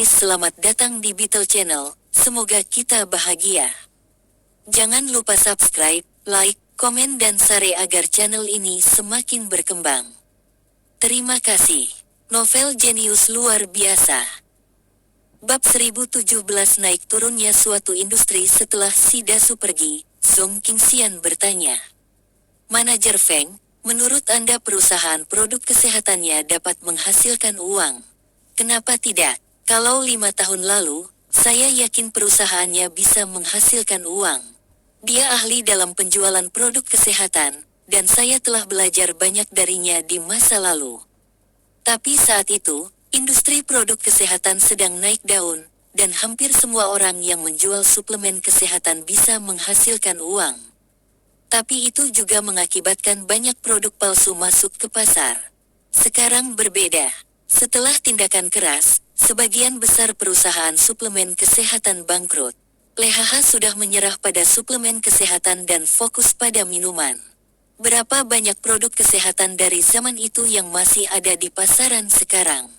Selamat datang di Beetle Channel, semoga kita bahagia. Jangan lupa subscribe, like, komen dan share agar channel ini semakin berkembang. Terima kasih. Novel jenius luar biasa. Bab 1017 naik turunnya suatu industri setelah si Dasu pergi, Song Qingxian bertanya. Manajer Feng, menurut Anda perusahaan produk kesehatannya dapat menghasilkan uang? Kenapa tidak? Kalau 5 tahun lalu, saya yakin perusahaannya bisa menghasilkan uang. Dia ahli dalam penjualan produk kesehatan, dan saya telah belajar banyak darinya di masa lalu. Tapi saat itu, industri produk kesehatan sedang naik daun, dan hampir semua orang yang menjual suplemen kesehatan bisa menghasilkan uang. Tapi itu juga mengakibatkan banyak produk palsu masuk ke pasar. Sekarang berbeda. Setelah tindakan keras, sebagian besar perusahaan suplemen kesehatan bangkrut. LHH sudah menyerah pada suplemen kesehatan dan fokus pada minuman. Berapa banyak produk kesehatan dari zaman itu yang masih ada di pasaran sekarang?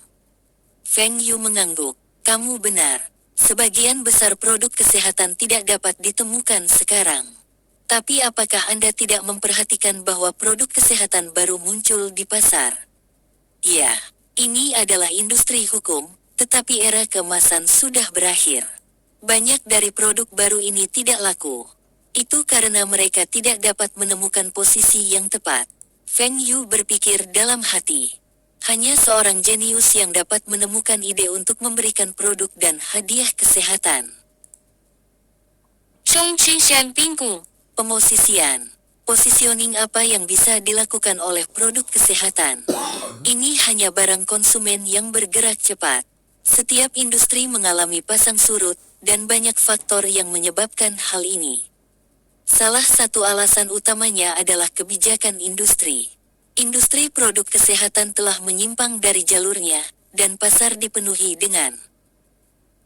Feng Yu mengangguk. Kamu benar. Sebagian besar produk kesehatan tidak dapat ditemukan sekarang. Tapi apakah Anda tidak memperhatikan bahwa produk kesehatan baru muncul di pasar? Ya, ini adalah industri hukum, tetapi era keemasan sudah berakhir. Banyak dari produk baru ini tidak laku. Itu karena mereka tidak dapat menemukan posisi yang tepat. Feng Yu berpikir dalam hati. Hanya seorang jenius yang dapat menemukan ide untuk memberikan produk dan hadiah kesehatan. Song Qingxian bingung. Pemosisian. Positioning apa yang bisa dilakukan oleh produk kesehatan? Ini hanya barang konsumen yang bergerak cepat. Setiap industri mengalami pasang surut, dan banyak faktor yang menyebabkan hal ini. Salah satu alasan utamanya adalah kebijakan industri. Industri produk kesehatan telah menyimpang dari jalurnya, dan pasar dipenuhi dengan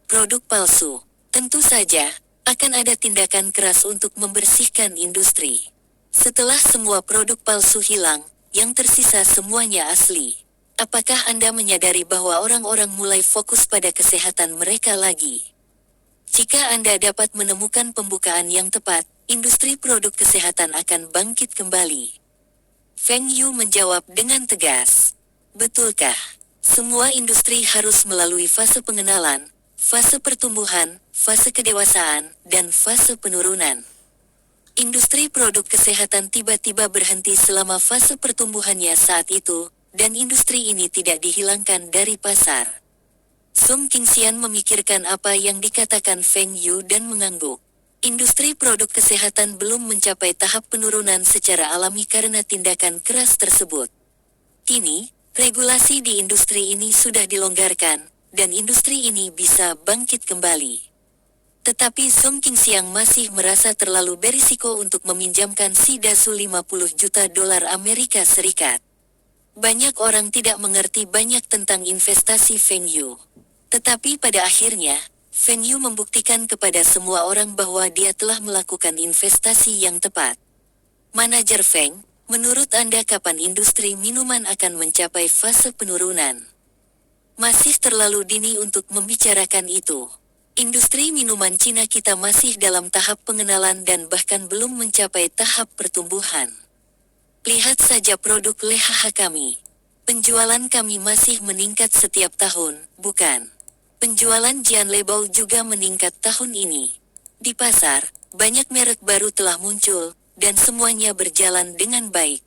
produk palsu. Tentu saja, akan ada tindakan keras untuk membersihkan industri. Setelah semua produk palsu hilang, yang tersisa semuanya asli. Apakah Anda menyadari bahwa orang-orang mulai fokus pada kesehatan mereka lagi? Jika Anda dapat menemukan pembukaan yang tepat, industri produk kesehatan akan bangkit kembali. Feng Yu menjawab dengan tegas. Betulkah? Semua industri harus melalui fase pengenalan, fase pertumbuhan, fase kedewasaan, dan fase penurunan. Industri produk kesehatan tiba-tiba berhenti selama fase pertumbuhannya saat itu, dan industri ini tidak dihilangkan dari pasar. Song Qingxian memikirkan apa yang dikatakan Feng Yu dan mengangguk. Industri produk kesehatan belum mencapai tahap penurunan secara alami karena tindakan keras tersebut. Kini, regulasi di industri ini sudah dilonggarkan, dan industri ini bisa bangkit kembali. Tetapi Song Qingxian masih merasa terlalu berisiko untuk meminjamkan si Dasu 50 juta dolar Amerika Serikat. Banyak orang tidak mengerti banyak tentang investasi Feng Yu. Tetapi pada akhirnya, Feng Yu membuktikan kepada semua orang bahwa dia telah melakukan investasi yang tepat. Manajer Feng, menurut Anda kapan industri minuman akan mencapai fase penurunan? Masih terlalu dini untuk membicarakan itu. Industri minuman Cina kita masih dalam tahap pengenalan dan bahkan belum mencapai tahap pertumbuhan. Lihat saja produk LHH kami. Penjualan kami masih meningkat setiap tahun, bukan? Penjualan Jian Lebao juga meningkat tahun ini. Di pasar, banyak merek baru telah muncul, dan semuanya berjalan dengan baik.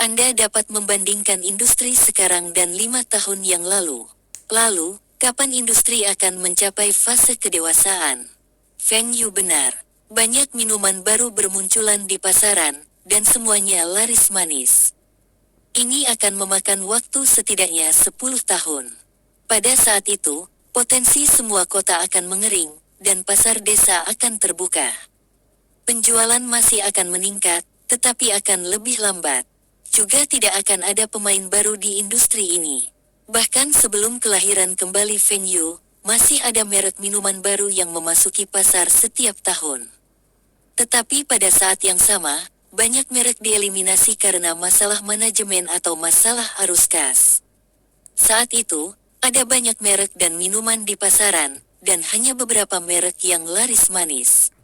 Anda dapat membandingkan industri sekarang dan 5 tahun yang lalu. Lalu, kapan industri akan mencapai fase kedewasaan? Feng Yu benar. Banyak minuman baru bermunculan di pasaran, dan semuanya laris manis. Ini akan memakan waktu setidaknya 10 tahun. Pada saat itu, potensi semua kota akan mengering, dan pasar desa akan terbuka. Penjualan masih akan meningkat, tetapi akan lebih lambat. Juga tidak akan ada pemain baru di industri ini. Bahkan sebelum kelahiran kembali Feng Yu, masih ada merek minuman baru yang memasuki pasar setiap tahun. Tetapi pada saat yang sama, banyak merek dieliminasi karena masalah manajemen atau masalah arus kas. Saat itu, Ada banyak merek dan minuman di pasaran, dan hanya beberapa merek yang laris manis.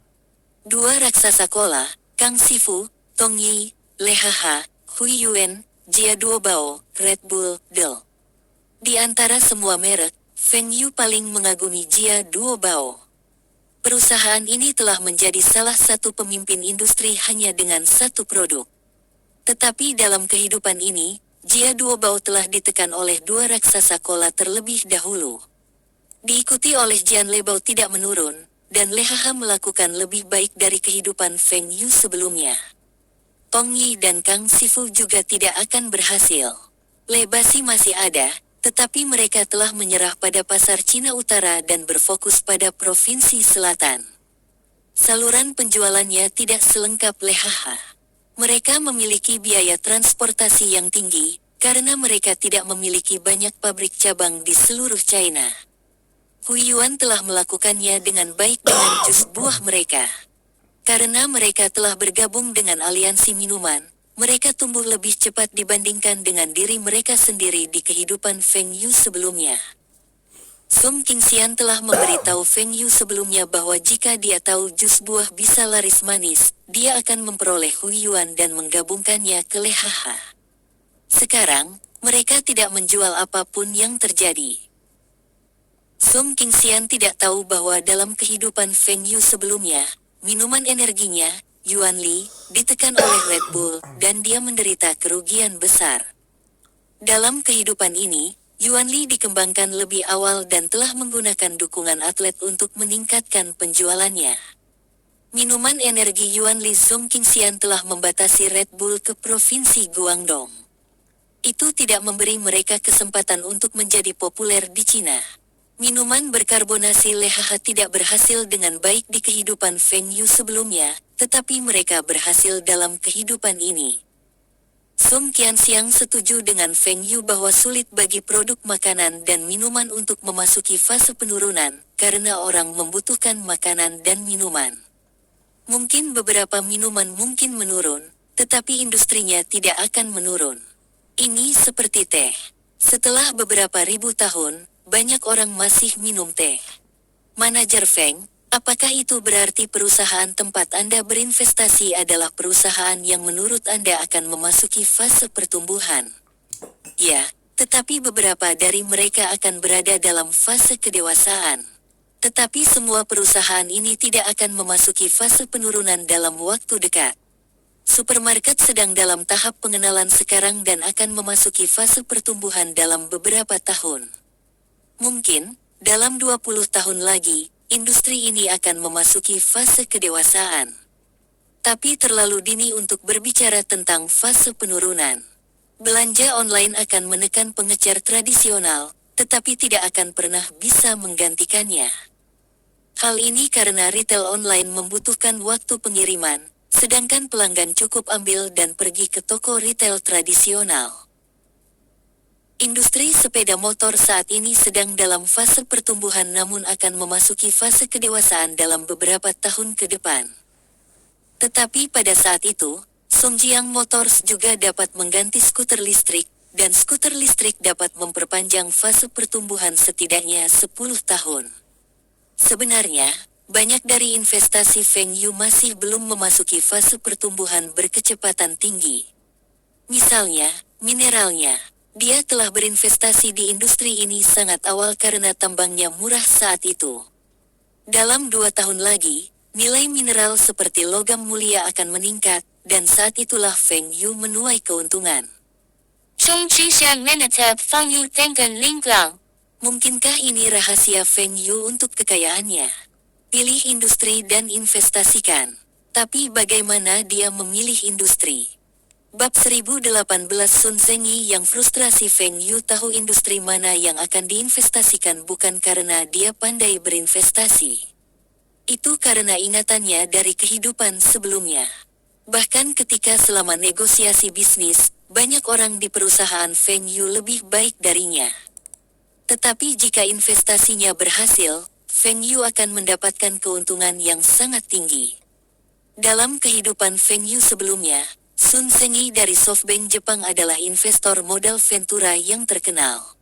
Dua raksasa cola, Kang Sifu, Tongyi, Lehaha, Huiyuan, Jia Duobao, Red Bull, Del. Di antara semua merek, Feng Yu paling mengagumi Jia Duobao. Perusahaan ini telah menjadi salah satu pemimpin industri hanya dengan satu produk. Tetapi dalam kehidupan ini, Jia Duobao telah ditekan oleh dua raksasa cola terlebih dahulu. Diikuti oleh Jian Lebao tidak menurun, dan Lehaha melakukan lebih baik dari kehidupan Feng Yu sebelumnya. Tong Yi dan Kang Sifu juga tidak akan berhasil. Lebasi masih ada, tetapi mereka telah menyerah pada pasar Cina Utara dan berfokus pada Provinsi Selatan. Saluran penjualannya tidak selengkap Lehaha. Mereka memiliki biaya transportasi yang tinggi, karena mereka tidak memiliki banyak pabrik cabang di seluruh China. Huiyuan telah melakukannya dengan baik dengan jus buah mereka. Karena mereka telah bergabung dengan aliansi minuman, mereka tumbuh lebih cepat dibandingkan dengan diri mereka sendiri di kehidupan Feng Yu sebelumnya. Sung Qingxian telah memberitahu Feng Yu sebelumnya bahwa jika dia tahu jus buah bisa laris manis, dia akan memperoleh Huiyuan dan menggabungkannya ke Lehaha. Sekarang, mereka tidak menjual apapun yang terjadi. Sung Qingxian tidak tahu bahwa dalam kehidupan Feng Yu sebelumnya, minuman energinya, Yuan Li, ditekan oleh Red Bull, dan dia menderita kerugian besar. Dalam kehidupan ini, Yuan Li dikembangkan lebih awal dan telah menggunakan dukungan atlet untuk meningkatkan penjualannya. Minuman energi Yuan Li Sung Qingxian telah membatasi Red Bull ke Provinsi Guangdong. Itu tidak memberi mereka kesempatan untuk menjadi populer di Cina. Minuman berkarbonasi Lehaha tidak berhasil dengan baik di kehidupan Feng Yu sebelumnya, tetapi mereka berhasil dalam kehidupan ini. Sung Qianxiang setuju dengan Feng Yu bahwa sulit bagi produk makanan dan minuman untuk memasuki fase penurunan, karena orang membutuhkan makanan dan minuman. Mungkin beberapa minuman mungkin menurun, tetapi industrinya tidak akan menurun. Ini seperti teh. Setelah beberapa ribu tahun, banyak orang masih minum teh. Manajer Feng, apakah itu berarti perusahaan tempat Anda berinvestasi adalah perusahaan yang menurut Anda akan memasuki fase pertumbuhan? Ya, tetapi beberapa dari mereka akan berada dalam fase kedewasaan. Tetapi semua perusahaan ini tidak akan memasuki fase penurunan dalam waktu dekat. Supermarket sedang dalam tahap pengenalan sekarang dan akan memasuki fase pertumbuhan dalam beberapa tahun. Mungkin, dalam 20 tahun lagi, industri ini akan memasuki fase kedewasaan. Tapi terlalu dini untuk berbicara tentang fase penurunan. Belanja online akan menekan pengecer tradisional, tetapi tidak akan pernah bisa menggantikannya. Hal ini karena retail online membutuhkan waktu pengiriman, sedangkan pelanggan cukup ambil dan pergi ke toko retail tradisional. Industri sepeda motor saat ini sedang dalam fase pertumbuhan namun akan memasuki fase kedewasaan dalam beberapa tahun ke depan. Tetapi pada saat itu, Songjiang Motors juga dapat mengganti skuter listrik, dan skuter listrik dapat memperpanjang fase pertumbuhan setidaknya 10 tahun. Sebenarnya, banyak dari investasi Feng Yu masih belum memasuki fase pertumbuhan berkecepatan tinggi. Misalnya, mineralnya. Dia telah berinvestasi di industri ini sangat awal karena tambangnya murah saat itu. Dalam 2 tahun lagi, nilai mineral seperti logam mulia akan meningkat, dan saat itulah Feng Yu menuai keuntungan. Mungkinkah ini rahasia Feng Yu untuk kekayaannya? Pilih industri dan investasikan. Tapi bagaimana dia memilih industri? Bab 1018 Sun Zengyi yang frustrasi Feng Yu tahu industri mana yang akan diinvestasikan bukan karena dia pandai berinvestasi. Itu karena ingatannya dari kehidupan sebelumnya. Bahkan ketika selama negosiasi bisnis, banyak orang di perusahaan Feng Yu lebih baik darinya. Tetapi jika investasinya berhasil, Feng Yu akan mendapatkan keuntungan yang sangat tinggi. Dalam kehidupan Feng Yu sebelumnya, Sun Zengyi dari SoftBank Jepang adalah investor modal Ventura yang terkenal.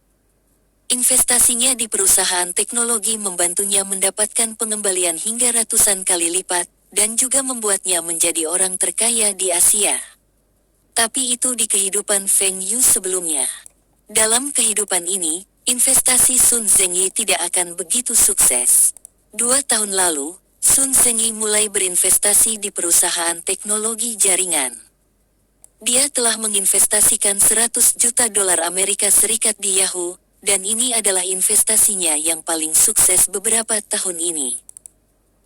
Investasinya di perusahaan teknologi membantunya mendapatkan pengembalian hingga ratusan kali lipat, dan juga membuatnya menjadi orang terkaya di Asia. Tapi itu di kehidupan Feng Yu sebelumnya. Dalam kehidupan ini, investasi Sun Zengyi tidak akan begitu sukses. 2 tahun lalu, Sun Zengyi mulai berinvestasi di perusahaan teknologi jaringan. Dia telah menginvestasikan 100 juta dolar Amerika Serikat di Yahoo, dan ini adalah investasinya yang paling sukses beberapa tahun ini.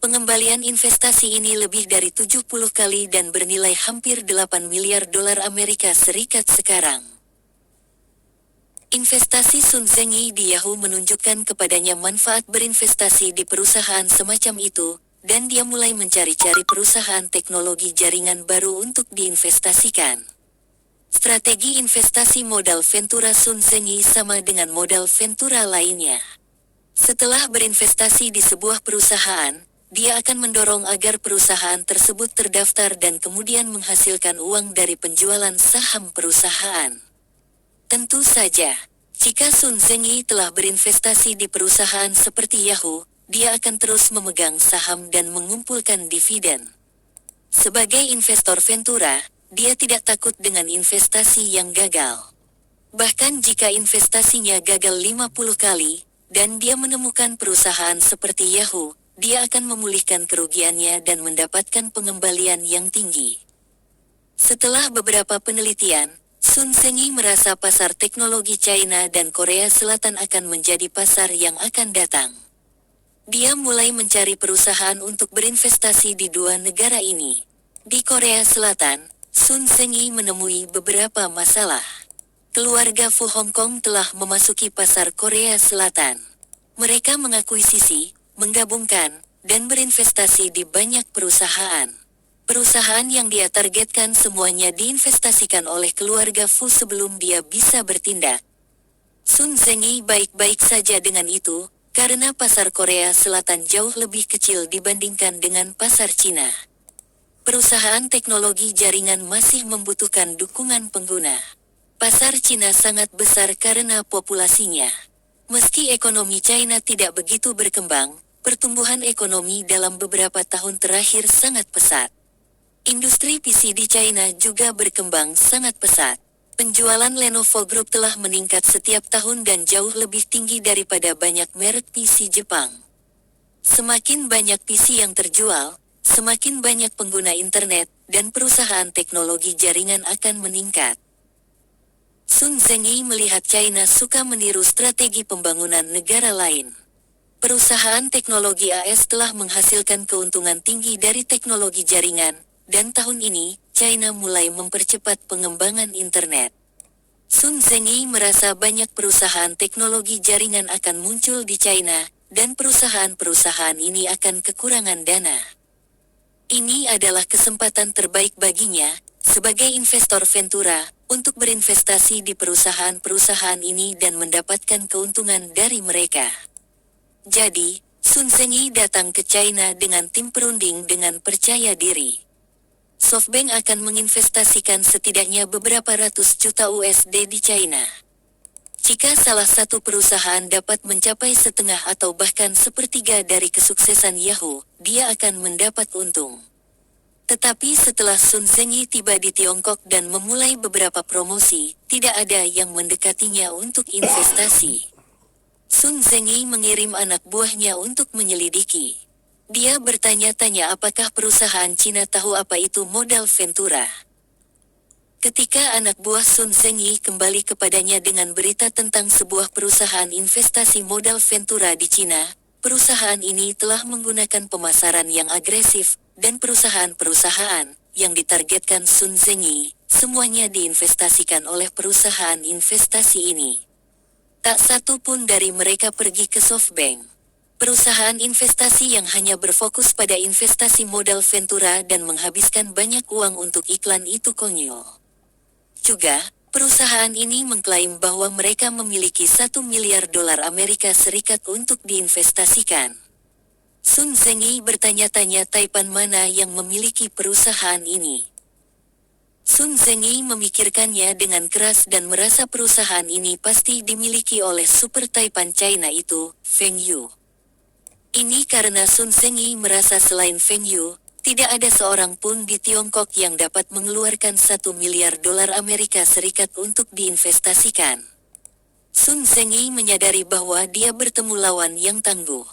Pengembalian investasi ini lebih dari 70 kali dan bernilai hampir 8 miliar dolar Amerika Serikat sekarang. Investasi Sun Zengyi di Yahoo menunjukkan kepadanya manfaat berinvestasi di perusahaan semacam itu, dan dia mulai mencari-cari perusahaan teknologi jaringan baru untuk diinvestasikan. Strategi investasi modal Ventura Sun Zengyi sama dengan modal Ventura lainnya. Setelah berinvestasi di sebuah perusahaan, dia akan mendorong agar perusahaan tersebut terdaftar dan kemudian menghasilkan uang dari penjualan saham perusahaan. Tentu saja, jika Sun Zengyi telah berinvestasi di perusahaan seperti Yahoo, dia akan terus memegang saham dan mengumpulkan dividen. Sebagai investor Ventura, dia tidak takut dengan investasi yang gagal. Bahkan jika investasinya gagal 50 kali, dan dia menemukan perusahaan seperti Yahoo, dia akan memulihkan kerugiannya dan mendapatkan pengembalian yang tinggi. Setelah beberapa penelitian, Sun Zengyi merasa pasar teknologi China dan Korea Selatan akan menjadi pasar yang akan datang. Dia mulai mencari perusahaan untuk berinvestasi di 2 negara ini. Di Korea Selatan, Sun Zengyi menemui beberapa masalah. Keluarga Fu Hong Kong telah memasuki pasar Korea Selatan. Mereka mengakuisisi, menggabungkan, dan berinvestasi di banyak perusahaan. Perusahaan yang dia targetkan semuanya diinvestasikan oleh keluarga Fu sebelum dia bisa bertindak. Sun Zengyi baik-baik saja dengan itu, karena pasar Korea Selatan jauh lebih kecil dibandingkan dengan pasar Cina. Perusahaan teknologi jaringan masih membutuhkan dukungan pengguna. Pasar Cina sangat besar karena populasinya. Meski ekonomi China tidak begitu berkembang, pertumbuhan ekonomi dalam beberapa tahun terakhir sangat pesat. Industri PC di China juga berkembang sangat pesat. Penjualan Lenovo Group telah meningkat setiap tahun dan jauh lebih tinggi daripada banyak merek PC Jepang. Semakin banyak PC yang terjual, semakin banyak pengguna internet, dan perusahaan teknologi jaringan akan meningkat. Sun Zengyi melihat China suka meniru strategi pembangunan negara lain. Perusahaan teknologi AS telah menghasilkan keuntungan tinggi dari teknologi jaringan, dan tahun ini, China mulai mempercepat pengembangan internet. Sun Zengyi merasa banyak perusahaan teknologi jaringan akan muncul di China, dan perusahaan-perusahaan ini akan kekurangan dana. Ini adalah kesempatan terbaik baginya, sebagai investor Ventura, untuk berinvestasi di perusahaan-perusahaan ini dan mendapatkan keuntungan dari mereka. Jadi, Sun Zengyi datang ke China dengan tim perunding dengan percaya diri. SoftBank akan menginvestasikan setidaknya beberapa ratus juta USD di China. Jika salah satu perusahaan dapat mencapai setengah atau bahkan sepertiga dari kesuksesan Yahoo, dia akan mendapat untung. Tetapi setelah Sun Zengyi tiba di Tiongkok dan memulai beberapa promosi, tidak ada yang mendekatinya untuk investasi. Sun Zengyi mengirim anak buahnya untuk menyelidiki. Dia bertanya-tanya apakah perusahaan Cina tahu apa itu modal Ventura. Ketika anak buah Sun Zengyi kembali kepadanya dengan berita tentang sebuah perusahaan investasi modal Ventura di Cina, perusahaan ini telah menggunakan pemasaran yang agresif, dan perusahaan-perusahaan yang ditargetkan Sun Zengyi, semuanya diinvestasikan oleh perusahaan investasi ini. Tak satu pun dari mereka pergi ke SoftBank. Perusahaan investasi yang hanya berfokus pada investasi modal Ventura dan menghabiskan banyak uang untuk iklan itu konyol. Juga, perusahaan ini mengklaim bahwa mereka memiliki 1 miliar dolar Amerika Serikat untuk diinvestasikan. Sun Zengyi bertanya-tanya Taipan mana yang memiliki perusahaan ini. Sun Zengyi memikirkannya dengan keras dan merasa perusahaan ini pasti dimiliki oleh super taipan China itu, Feng Yu. Ini karena Sun Zengyi merasa selain Feng Yu, tidak ada seorang pun di Tiongkok yang dapat mengeluarkan 1 miliar dolar Amerika Serikat untuk diinvestasikan. Sun Zengyi menyadari bahwa dia bertemu lawan yang tangguh.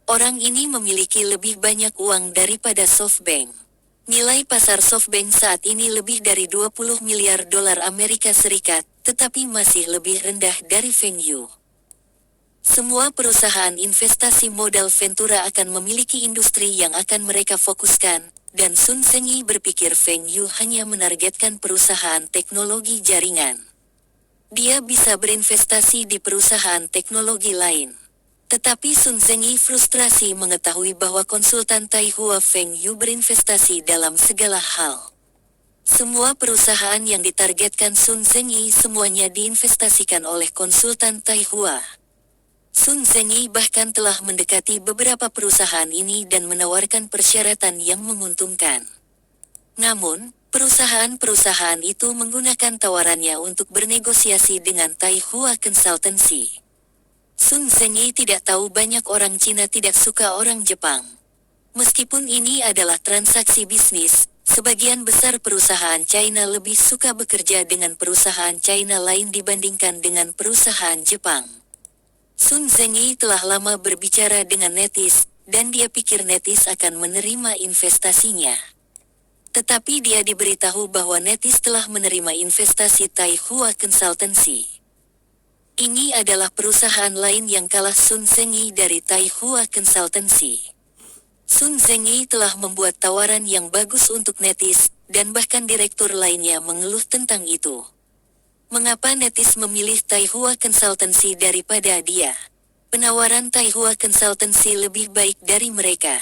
Orang ini memiliki lebih banyak uang daripada SoftBank. Nilai pasar SoftBank saat ini lebih dari 20 miliar dolar Amerika Serikat, tetapi masih lebih rendah dari Feng Yu. Semua perusahaan investasi modal Ventura akan memiliki industri yang akan mereka fokuskan, dan Sun Zengyi berpikir Feng Yu hanya menargetkan perusahaan teknologi jaringan. Dia bisa berinvestasi di perusahaan teknologi lain. Tetapi Sun Zengyi frustrasi mengetahui bahwa konsultan Taihua Feng Yu berinvestasi dalam segala hal. Semua perusahaan yang ditargetkan Sun Zengyi semuanya diinvestasikan oleh konsultan Taihua. Sun Zengyi bahkan telah mendekati beberapa perusahaan ini dan menawarkan persyaratan yang menguntungkan. Namun, perusahaan-perusahaan itu menggunakan tawarannya untuk bernegosiasi dengan Taihua Consultancy. Sun Zengyi tidak tahu banyak orang Cina tidak suka orang Jepang. Meskipun ini adalah transaksi bisnis, sebagian besar perusahaan China lebih suka bekerja dengan perusahaan China lain dibandingkan dengan perusahaan Jepang. Sun Zengyi telah lama berbicara dengan Netis, dan dia pikir Netis akan menerima investasinya. Tetapi dia diberitahu bahwa Netis telah menerima investasi Taihua Consultancy. Ini adalah perusahaan lain yang kalah Sun Zengyi dari Taihua Consultancy. Sun Zengyi telah membuat tawaran yang bagus untuk Netis, dan bahkan direktur lainnya mengeluh tentang itu. Mengapa Netis memilih Taihua Consultancy daripada dia? Penawaran Taihua Consultancy lebih baik dari mereka.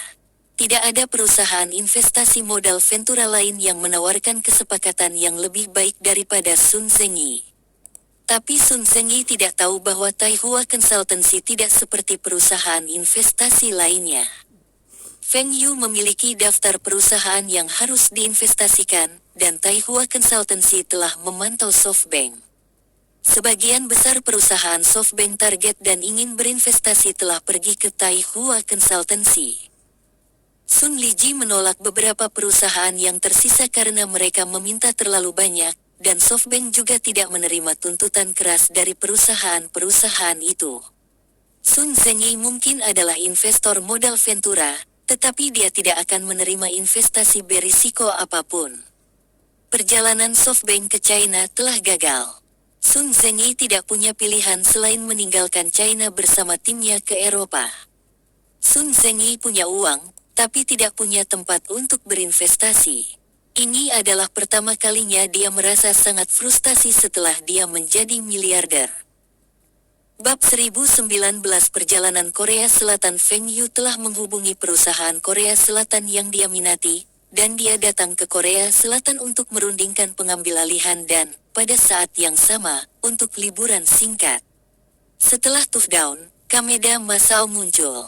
Tidak ada perusahaan investasi modal Ventura lain yang menawarkan kesepakatan yang lebih baik daripada Sun Zengyi. Tapi Sun Zengyi tidak tahu bahwa Taihua Consultancy tidak seperti perusahaan investasi lainnya. Feng Yu memiliki daftar perusahaan yang harus diinvestasikan, dan Taihua Consultancy telah memantau SoftBank. Sebagian besar perusahaan SoftBank target dan ingin berinvestasi telah pergi ke Taihua Consultancy. Sun Liji menolak beberapa perusahaan yang tersisa karena mereka meminta terlalu banyak, dan SoftBank juga tidak menerima tuntutan keras dari perusahaan-perusahaan itu. Sun Zengyi mungkin adalah investor modal Ventura, tetapi dia tidak akan menerima investasi berisiko apapun. Perjalanan SoftBank ke China telah gagal. Sun Zengyi tidak punya pilihan selain meninggalkan China bersama timnya ke Eropa. Sun Zengyi punya uang, tapi tidak punya tempat untuk berinvestasi. Ini adalah pertama kalinya dia merasa sangat frustasi setelah dia menjadi miliarder. Bab 1019 Perjalanan Korea Selatan. Feng Yu telah menghubungi perusahaan Korea Selatan yang dia minati, dan dia datang ke Korea Selatan untuk merundingkan pengambilalihan dan, pada saat yang sama, untuk liburan singkat. Setelah touchdown, Kameda Masao muncul.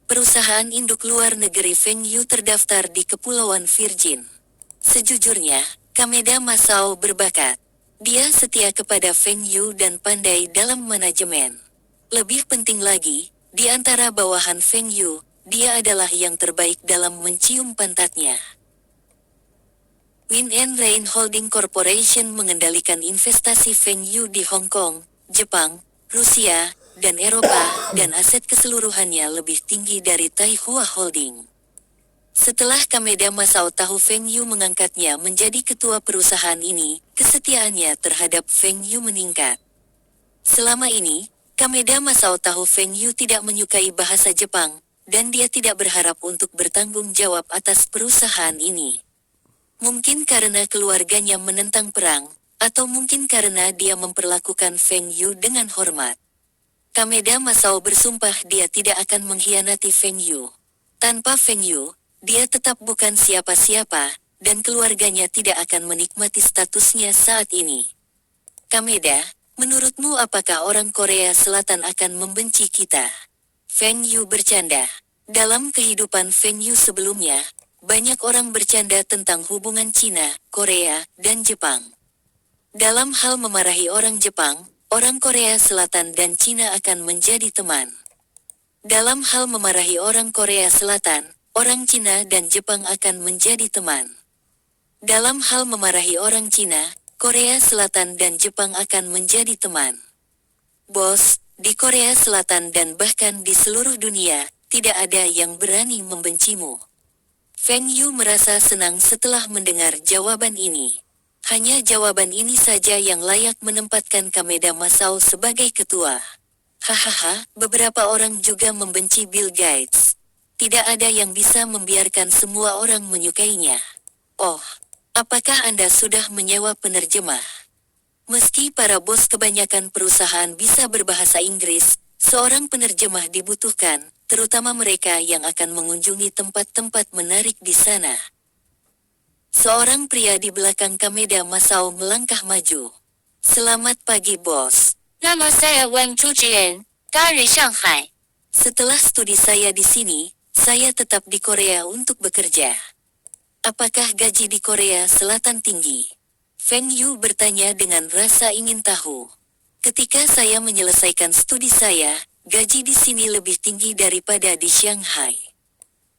Perusahaan induk luar negeri Feng Yu terdaftar di Kepulauan Virgin. Sejujurnya, Kameda Masao berbakat. Dia setia kepada Feng Yu dan pandai dalam manajemen. Lebih penting lagi, di antara bawahan Feng Yu, dia adalah yang terbaik dalam mencium pantatnya. Wind and Rain Holding Corporation mengendalikan investasi Feng Yu di Hong Kong, Jepang, Rusia, dan Eropa, dan aset keseluruhannya lebih tinggi dari Taihua Holding. Setelah Kameda Masao tahu Feng Yu mengangkatnya menjadi ketua perusahaan ini, kesetiaannya terhadap Feng Yu meningkat. Selama ini, Kameda Masao tahu Feng Yu tidak menyukai bahasa Jepang, dan dia tidak berharap untuk bertanggung jawab atas perusahaan ini. Mungkin karena keluarganya menentang perang, atau mungkin karena dia memperlakukan Feng Yu dengan hormat. Kameda Masao bersumpah dia tidak akan mengkhianati Feng Yu. Tanpa Feng Yu, dia tetap bukan siapa-siapa, dan keluarganya tidak akan menikmati statusnya saat ini. Kameda, menurutmu apakah orang Korea Selatan akan membenci kita? Feng Yu bercanda. Dalam kehidupan Feng Yu sebelumnya, banyak orang bercanda tentang hubungan Cina, Korea, dan Jepang. Dalam hal memarahi orang Jepang, orang Korea Selatan dan Cina akan menjadi teman. Dalam hal memarahi orang Korea Selatan, orang Cina dan Jepang akan menjadi teman. Dalam hal memarahi orang Cina, Korea Selatan dan Jepang akan menjadi teman. Bos, di Korea Selatan dan bahkan di seluruh dunia, tidak ada yang berani membencimu. Feng Yu merasa senang setelah mendengar jawaban ini. Hanya jawaban ini saja yang layak menempatkan Kameda Masao sebagai ketua. Hahaha, beberapa orang juga membenci Bill Gates. Tidak ada yang bisa membiarkan semua orang menyukainya. Oh, apakah Anda sudah menyewa penerjemah? Meski para bos kebanyakan perusahaan bisa berbahasa Inggris, seorang penerjemah dibutuhkan, terutama mereka yang akan mengunjungi tempat-tempat menarik di sana. Seorang pria di belakang Kameda Masao melangkah maju. Selamat pagi, bos. Nama saya Wang Chujian, dari Shanghai. Setelah studi saya di sini, saya tetap di Korea untuk bekerja. Apakah gaji di Korea Selatan tinggi? Feng Yu bertanya dengan rasa ingin tahu. Ketika saya menyelesaikan studi saya, gaji di sini lebih tinggi daripada di Shanghai.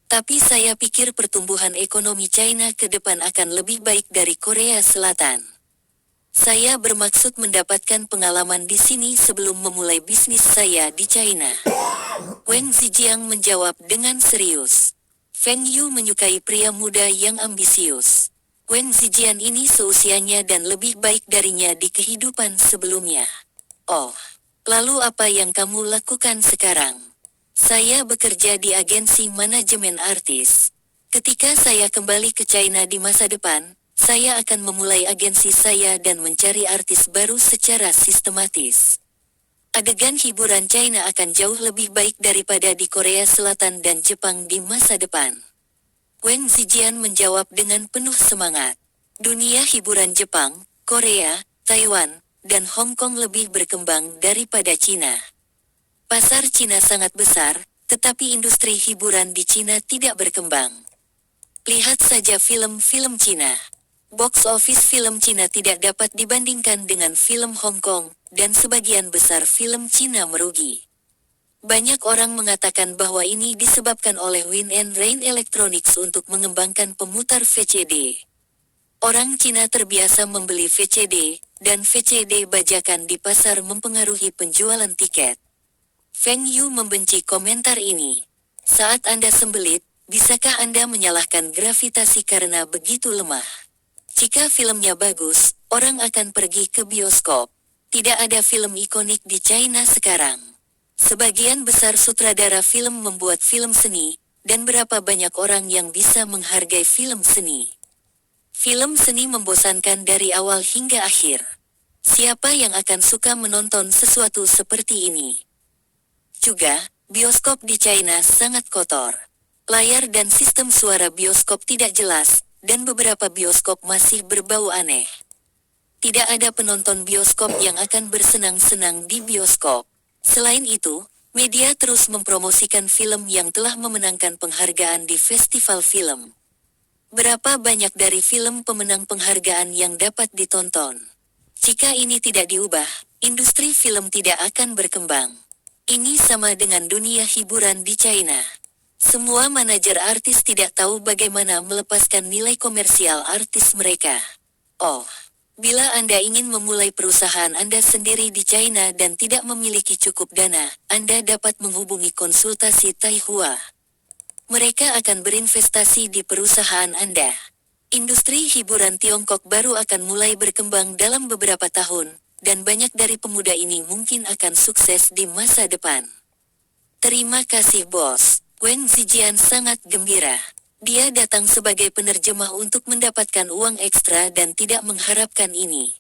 Tapi saya pikir pertumbuhan ekonomi China ke depan akan lebih baik dari Korea Selatan. Saya bermaksud mendapatkan pengalaman di sini sebelum memulai bisnis saya di China. Wang Zijiang menjawab dengan serius. Feng Yu menyukai pria muda yang ambisius. Wang Zijian ini seusianya dan lebih baik darinya di kehidupan sebelumnya. Oh, lalu apa yang kamu lakukan sekarang? Saya bekerja di agensi manajemen artis. Ketika saya kembali ke China di masa depan, saya akan memulai agensi saya dan mencari artis baru secara sistematis. Adegan hiburan China akan jauh lebih baik daripada di Korea Selatan dan Jepang di masa depan. Wang Zijian menjawab dengan penuh semangat. Dunia hiburan Jepang, Korea, Taiwan, dan Hong Kong lebih berkembang daripada Cina. Pasar Cina sangat besar, tetapi industri hiburan di Cina tidak berkembang. Lihat saja film-film Cina. Box office film Cina tidak dapat dibandingkan dengan film Hong Kong, dan sebagian besar film Cina merugi. Banyak orang mengatakan bahwa ini disebabkan oleh Win and Rain Electronics untuk mengembangkan pemutar VCD. Orang Cina terbiasa membeli VCD, dan VCD bajakan di pasar mempengaruhi penjualan tiket. Feng Yu membenci komentar ini. Saat Anda sembelit, bisakah Anda menyalahkan gravitasi karena begitu lemah? Jika filmnya bagus, orang akan pergi ke bioskop. Tidak ada film ikonik di China sekarang. Sebagian besar sutradara film membuat film seni, dan berapa banyak orang yang bisa menghargai film seni. Film seni membosankan dari awal hingga akhir. Siapa yang akan suka menonton sesuatu seperti ini? Juga, bioskop di China sangat kotor. Layar dan sistem suara bioskop tidak jelas, dan beberapa bioskop masih berbau aneh. Tidak ada penonton bioskop yang akan bersenang-senang di bioskop. Selain itu, media terus mempromosikan film yang telah memenangkan penghargaan di festival film. Berapa banyak dari film pemenang penghargaan yang dapat ditonton? Jika ini tidak diubah, industri film tidak akan berkembang. Ini sama dengan dunia hiburan di China. Semua manajer artis tidak tahu bagaimana melepaskan nilai komersial artis mereka. Oh, bila Anda ingin memulai perusahaan Anda sendiri di China dan tidak memiliki cukup dana, Anda dapat menghubungi konsultasi Taihua. Mereka akan berinvestasi di perusahaan Anda. Industri hiburan Tiongkok baru akan mulai berkembang dalam beberapa tahun, dan banyak dari pemuda ini mungkin akan sukses di masa depan. Terima kasih, bos. Wang Zijian sangat gembira. Dia datang sebagai penerjemah untuk mendapatkan uang ekstra dan tidak mengharapkan ini.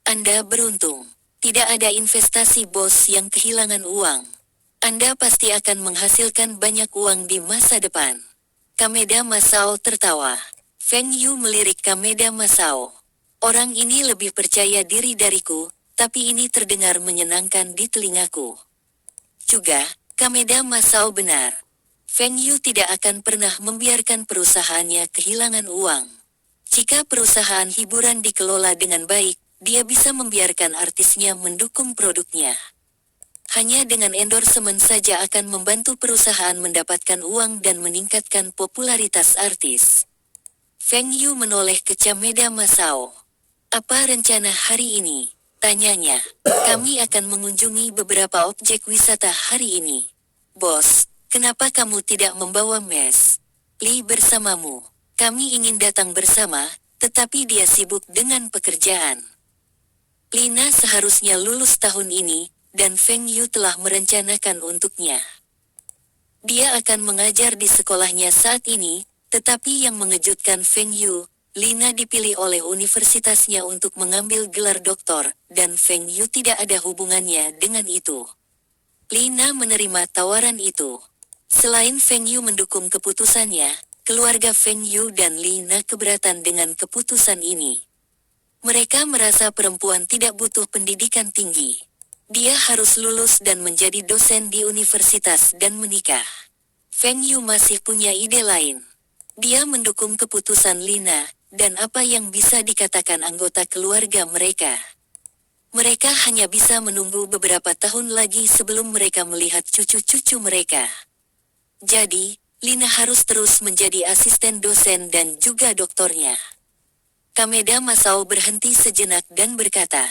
Anda beruntung. Tidak ada investasi bos yang kehilangan uang. Anda pasti akan menghasilkan banyak uang di masa depan. Kameda Masao tertawa. Feng Yu melirik Kameda Masao. Orang ini lebih percaya diri dariku, tapi ini terdengar menyenangkan di telingaku. Juga, Kameda Masao benar. Feng Yu tidak akan pernah membiarkan perusahaannya kehilangan uang. Jika perusahaan hiburan dikelola dengan baik, dia bisa membiarkan artisnya mendukung produknya. Hanya dengan endorsement saja akan membantu perusahaan mendapatkan uang dan meningkatkan popularitas artis. Feng Yu menoleh ke Chameda Masao. Apa rencana hari ini? Tanyanya. Kami akan mengunjungi beberapa objek wisata hari ini. Bos, kenapa kamu tidak membawa Mes Li bersamamu? Kami ingin datang bersama, tetapi dia sibuk dengan pekerjaan. Lina seharusnya lulus tahun ini, dan Feng Yu telah merencanakan untuknya. Dia akan mengajar di sekolahnya saat ini, tetapi yang mengejutkan Feng Yu, Lina dipilih oleh universitasnya untuk mengambil gelar doktor, dan Feng Yu tidak ada hubungannya dengan itu. Lina menerima tawaran itu. Selain Feng Yu mendukung keputusannya, keluarga Feng Yu dan Lina keberatan dengan keputusan ini. Mereka merasa perempuan tidak butuh pendidikan tinggi. Dia harus lulus dan menjadi dosen di universitas dan menikah. Feng Yu masih punya ide lain. Dia mendukung keputusan Lina, dan apa yang bisa dikatakan anggota keluarga mereka. Mereka hanya bisa menunggu beberapa tahun lagi sebelum mereka melihat cucu-cucu mereka. Jadi, Lina harus terus menjadi asisten dosen dan juga doktornya. Chameda Masao berhenti sejenak dan berkata,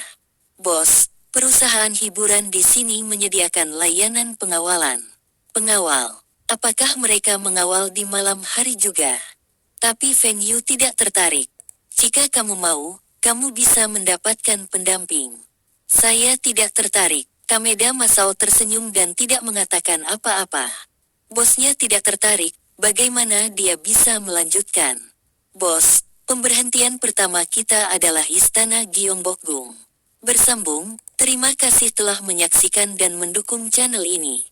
"Bos, perusahaan hiburan di sini menyediakan layanan pengawalan." "Pengawal? Apakah mereka mengawal di malam hari juga?" Tapi Feng Yu tidak tertarik. "Jika kamu mau, kamu bisa mendapatkan pendamping." "Saya tidak tertarik." Chameda Masao tersenyum dan tidak mengatakan apa-apa. Bosnya tidak tertarik, bagaimana dia bisa melanjutkan? "Bos, pemberhentian pertama kita adalah Istana Gyeongbokgung." Bersambung, terima kasih telah menyaksikan dan mendukung channel ini.